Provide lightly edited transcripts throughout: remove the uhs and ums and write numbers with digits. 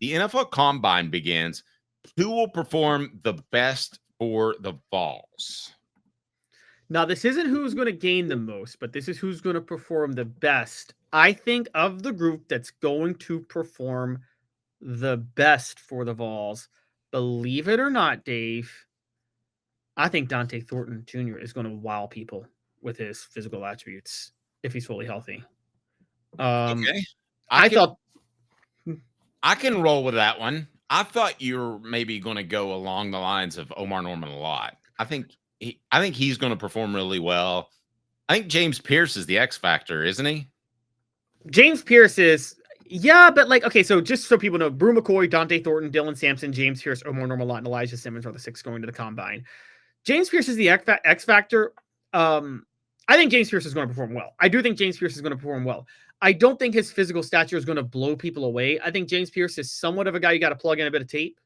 the NFL Combine begins. Who will perform the best for the Vols? Now, this isn't who's going to gain the most, but this is who's going to perform the best. I think of the group that's going to perform the best for the Vols, believe it or not, Dave, I think Dante Thornton Jr. is going to wow people with his physical attributes if he's fully healthy. Okay. I can roll with that one. I thought you were maybe going to go along the lines of Omar Norman-Lott. I think he's going to perform really well. I think James Pierce is the X factor, isn't he? James Pierce is, yeah, but like, okay, so just so people know, Brew McCoy, Dante Thornton, Dylan Sampson, James Pierce, Omar Norman-Lott, and Elijah Simmons are the 6 going to the Combine. James Pierce is the X factor. I think James Pierce is going to perform well. I do think James Pierce is going to perform well. I don't think his physical stature is going to blow people away. I think James Pierce is somewhat of a guy you got to plug in a bit of tape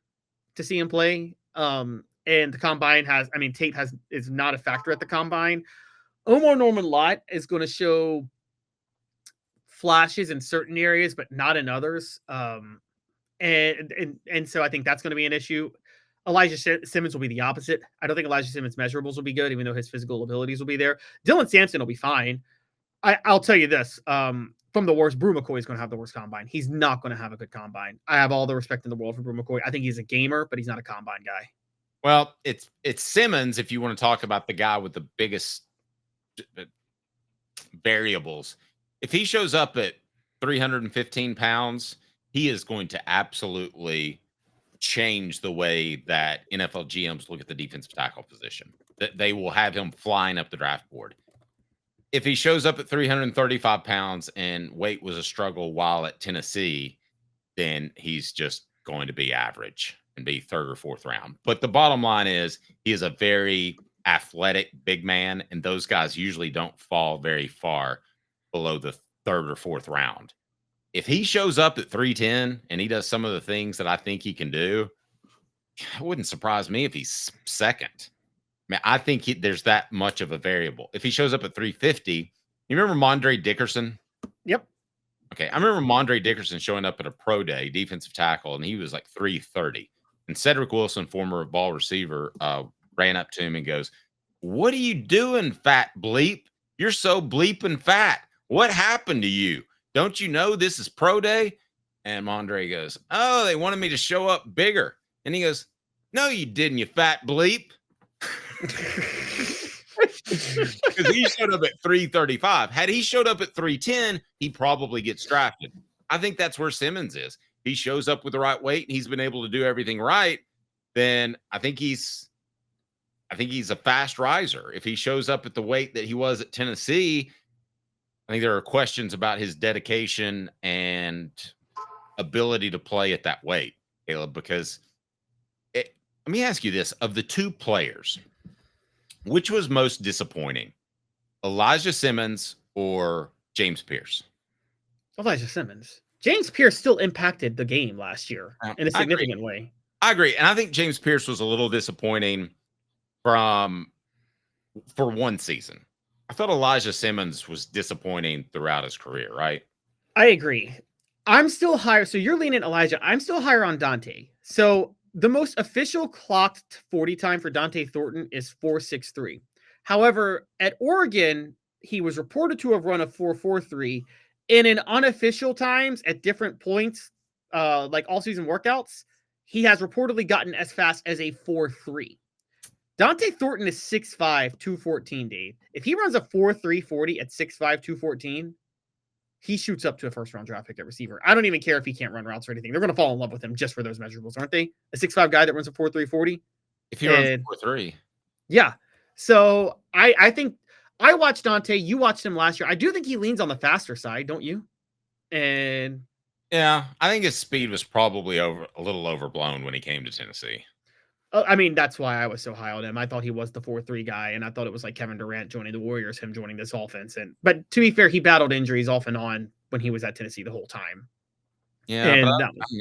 to see him play. And the Combine tape is not a factor at the Combine. Omar Norman-Lott is going to show flashes in certain areas, but not in others. And so I think that's going to be an issue. Elijah Simmons will be the opposite. I don't think Elijah Simmons' measurables will be good, even though his physical abilities will be there. Dylan Sampson will be fine. I'll tell you this. From the worst, Brew McCoy is going to have the worst Combine. He's not going to have a good Combine. I have all the respect in the world for Brew McCoy. I think he's a gamer, but he's not a Combine guy. Well, it's Simmons if you want to talk about the guy with the biggest variables. If he shows up at 315 pounds, he is going to absolutely change the way that NFL GMs look at the defensive tackle position. That they will have him flying up the draft board. If he shows up at 335 pounds and weight was a struggle while at Tennessee, then he's just going to be average and be 3rd or 4th round. But the bottom line is he is a very athletic big man, and those guys usually don't fall very far below the 3rd or 4th round. If he shows up at 310 and he does some of the things that I think he can do, it wouldn't surprise me if he's 2nd. I think there's that much of a variable. If he shows up at 350, you remember Mondre Dickerson? Yep. Okay, I remember Mondre Dickerson showing up at a pro day, defensive tackle, and he was like 330. And Cedric Wilson, former ball receiver, ran up to him and goes, "What are you doing, fat bleep? You're so bleeping fat. What happened to you? Don't you know this is pro day?" And Mondre goes, "Oh, they wanted me to show up bigger." And he goes, "No, you didn't, you fat bleep." Because he showed up at 335. Had he showed up at 310, he probably gets drafted. I think that's where Simmons is. He shows up with the right weight and he's been able to do everything right. Then I think he's a fast riser. If he shows up at the weight that he was at Tennessee, I think there are questions about his dedication and ability to play at that weight, Caleb, because let me ask you this. Of the 2 players, which was most disappointing, Elijah Simmons or James Pierce? Elijah Simmons. James Pierce still impacted the game last year in a significant way. I agree. And I think James Pierce was a little disappointing for one season. I thought Elijah Simmons was disappointing throughout his career, right? I agree. I'm still higher. So you're leaning Elijah. I'm still higher on Dante. So the most official clocked 40 time for Dante Thornton is 4.63. However, at Oregon, he was reported to have run a 4.43. And in unofficial times at different points, like all season workouts, he has reportedly gotten as fast as a 4.3. Dante Thornton is 6'5", 214, Dave. If he runs a 4.3 40 at 6'5", 214, he shoots up to a first-round draft pick at receiver. I don't even care if he can't run routes or anything. They're going to fall in love with him just for those measurables, aren't they? A 6'5" guy that runs a 4.3 40? If he runs 4.3. Yeah. So I think I watched Dante. You watched him last year. I do think he leans on the faster side, don't you? And yeah, I think his speed was probably a little overblown when he came to Tennessee. I mean, that's why I was so high on him. I thought he was the 4.3 guy, and I thought it was like Kevin Durant joining the Warriors, him joining this offense. But to be fair, he battled injuries off and on when he was at Tennessee the whole time. Yeah,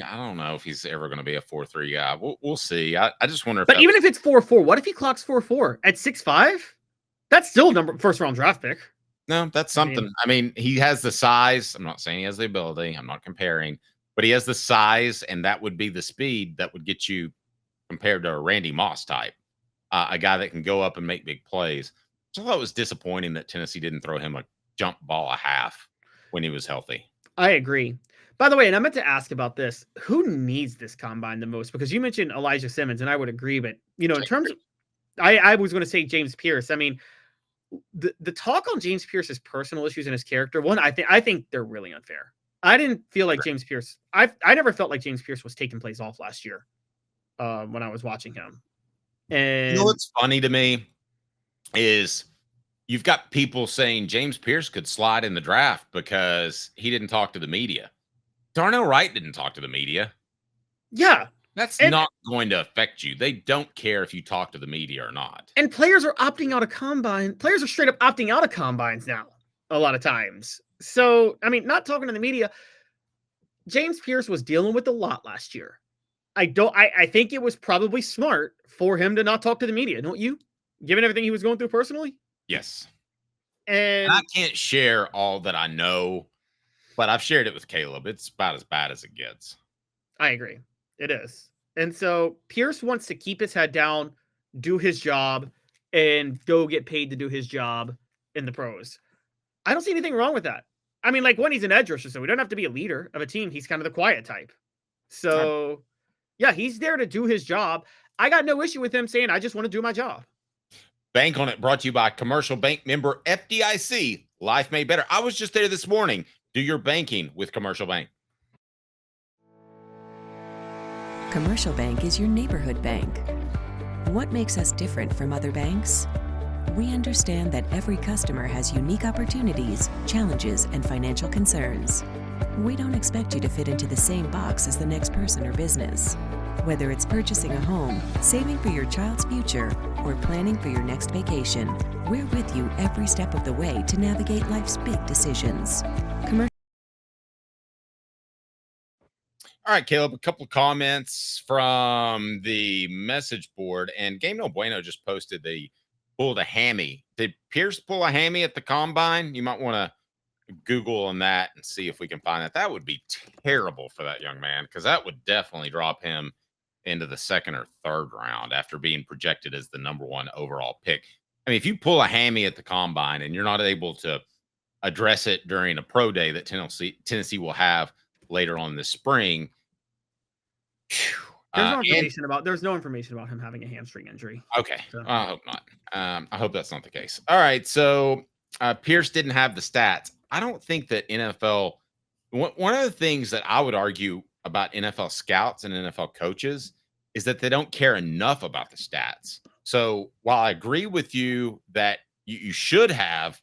I don't know if he's ever going to be a 4.3 guy. We'll see. I just wonder if. But even if it's 4.4, what if he clocks 4.4 at 6'5"? That's still first round draft pick. No, that's something. I mean, he has the size. I'm not saying he has the ability. I'm not comparing. but he has the size, and that would be the speed that would get you compared to a Randy Moss type, a guy that can go up and make big plays. So I thought it was disappointing that Tennessee didn't throw him a jump ball a half when he was healthy. I agree. By the way, and I meant to ask about this. Who needs this combine the most? Because you mentioned Elijah Simmons, and I would agree, but in terms of I was going to say James Pierce. I mean, the talk on James Pierce's personal issues and his character, one, I think they're really unfair. I didn't feel like James Pierce. I never felt like James Pierce was taking plays off last year when I was watching him. And what's funny to me is you've got people saying James Pierce could slide in the draft because he didn't talk to the media. Darnell Wright didn't talk to the media. Yeah. That's not going to affect you. They don't care if you talk to the media or not. And players are opting out of combine. Players are straight up opting out of combines now a lot of times. So, I mean, not talking to the media. James Pierce was dealing with a lot last year. I think it was probably smart for him to not talk to the media, don't you? Given everything he was going through personally? Yes. And I can't share all that I know, but I've shared it with Caleb. It's about as bad as it gets. I agree. It is. And so Pierce wants to keep his head down, do his job, and go get paid to do his job in the pros. I don't see anything wrong with that. I mean, like when he's an edge rusher, so we don't have to be a leader of a team. He's kind of the quiet type. So, yeah, he's there to do his job. I got no issue with him saying, I just want to do my job. Bank on It brought to you by Commercial Bank member FDIC. Life made better. I was just there this morning. Do your banking with Commercial Bank. Commercial Bank is your neighborhood bank. What makes us different from other banks? We understand that every customer has unique opportunities, challenges, and financial concerns. We don't expect you to fit into the same box as the next person or business. Whether it's purchasing a home, saving for your child's future, or planning for your next vacation, we're with you every step of the way to navigate life's big decisions. All right, Caleb, a couple of comments from the message board. And Game No Bueno just posted they pulled a hammy. Did Pierce pull a hammy at the combine? You might want to Google on that and see if we can find that. That would be terrible for that young man because that would definitely drop him into the second or third round after being projected as the #1 overall pick. I mean, if you pull a hammy at the combine and you're not able to address it during a pro day that Tennessee will have later on this spring. There's no information about him having a hamstring injury. Okay. So. I hope not. I hope that's not the case. All right. So Pierce didn't have the stats. I don't think that NFL, one of the things that I would argue about NFL scouts and NFL coaches is that they don't care enough about the stats. So while I agree with you that you should have,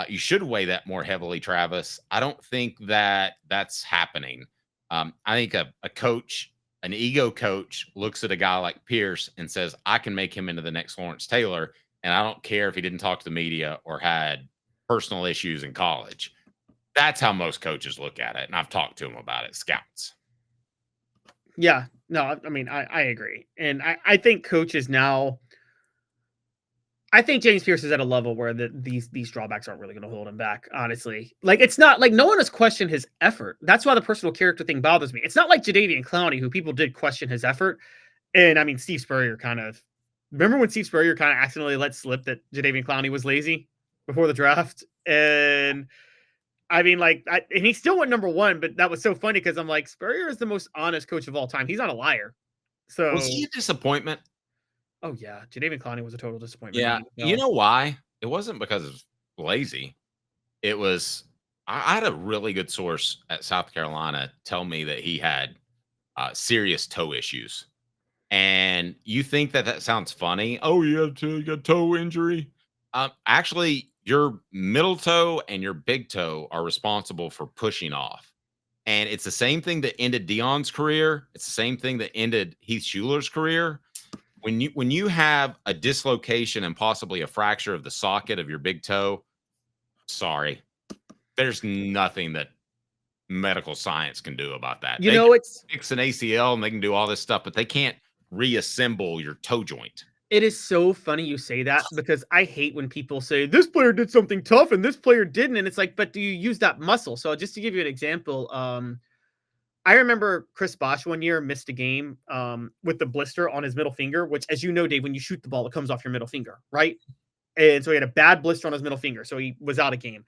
you should weigh that more heavily, Travis, I don't think that that's happening. I think a coach, an ego coach, looks at a guy like Pierce and says, I can make him into the next Lawrence Taylor, and I don't care if he didn't talk to the media or had personal issues in college. That's how most coaches look at it, and I've talked to them about it, scouts. Yeah, no, I mean, I agree. And I think coaches now, I think James Pierce is at a level where these drawbacks aren't really going to hold him back, honestly. Like, it's not like no one has questioned his effort. That's why the personal character thing bothers me. It's not like Jadeveon Clowney, who people did question his effort. And I mean, Steve Spurrier remember when Steve Spurrier kind of accidentally let slip that Jadeveon Clowney was lazy before the draft? And I mean, and he still went #1, but that was so funny because I'm like, Spurrier is the most honest coach of all time. He's not a liar. So was he a disappointment? Oh, yeah. Jadeveon Clowney was a total disappointment. Yeah. You know why? It wasn't because of lazy. It was, I had a really good source at South Carolina tell me that he had serious toe issues. And you think that sounds funny? Oh, you got toe injury? Actually, your middle toe and your big toe are responsible for pushing off. And it's the same thing that ended Deion's career. It's the same thing that ended Heath Schuler's career. When you have a dislocation and possibly a fracture of the socket of your big toe, sorry, there's nothing that medical science can do about that. They can fix an ACL and they can do all this stuff, but they can't reassemble your toe joint. It is so funny you say that because I hate when people say this player did something tough and this player didn't. And it's like, but do you use that muscle? So just to give you an example, I remember Chris Bosh one year missed a game with the blister on his middle finger, which, as you know, Dave, when you shoot the ball, it comes off your middle finger, right? And so he had a bad blister on his middle finger, so he was out of game.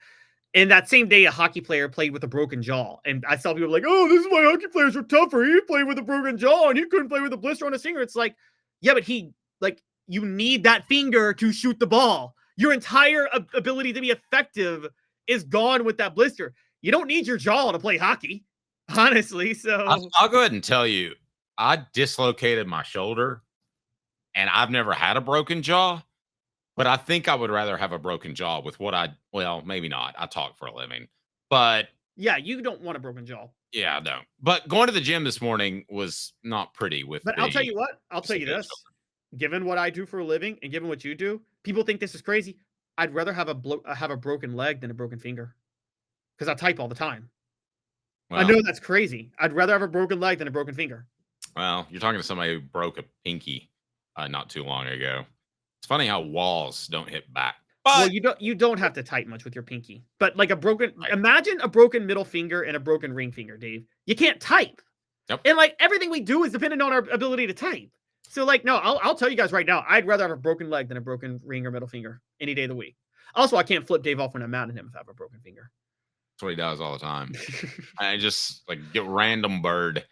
And that same day, a hockey player played with a broken jaw. And I saw people like, oh, this is why hockey players are tougher. He played with a broken jaw and he couldn't play with a blister on his finger. It's like, yeah, but you need that finger to shoot the ball. Your entire ability to be effective is gone with that blister. You don't need your jaw to play hockey, honestly. So I'll go ahead and tell you, I dislocated my shoulder and I've never had a broken jaw. But I think I would rather have a broken jaw with well, maybe not. I talk for a living. But yeah, you don't want a broken jaw. yeah, I don't. But going to the gym this morning was not pretty But I'll tell you what. I'll tell you this. Given what I do for a living and given what you do, people think this is crazy. I'd rather have a broken leg than a broken finger. Because I type all the time. Well, I know that's crazy. I'd rather have a broken leg than a broken finger. Well, you're talking to somebody who broke a pinky not too long ago. It's funny how walls don't hit back. But well, you don't have to type much with your pinky. But like imagine a broken middle finger and a broken ring finger, Dave. You can't type. Yep. And like everything we do is dependent on our ability to type. So like, no, I'll tell you guys right now, I'd rather have a broken leg than a broken ring or middle finger any day of the week. Also, I can't flip Dave off when I'm mad at him if I have a broken finger. That's what he does all the time. I just like get random bird.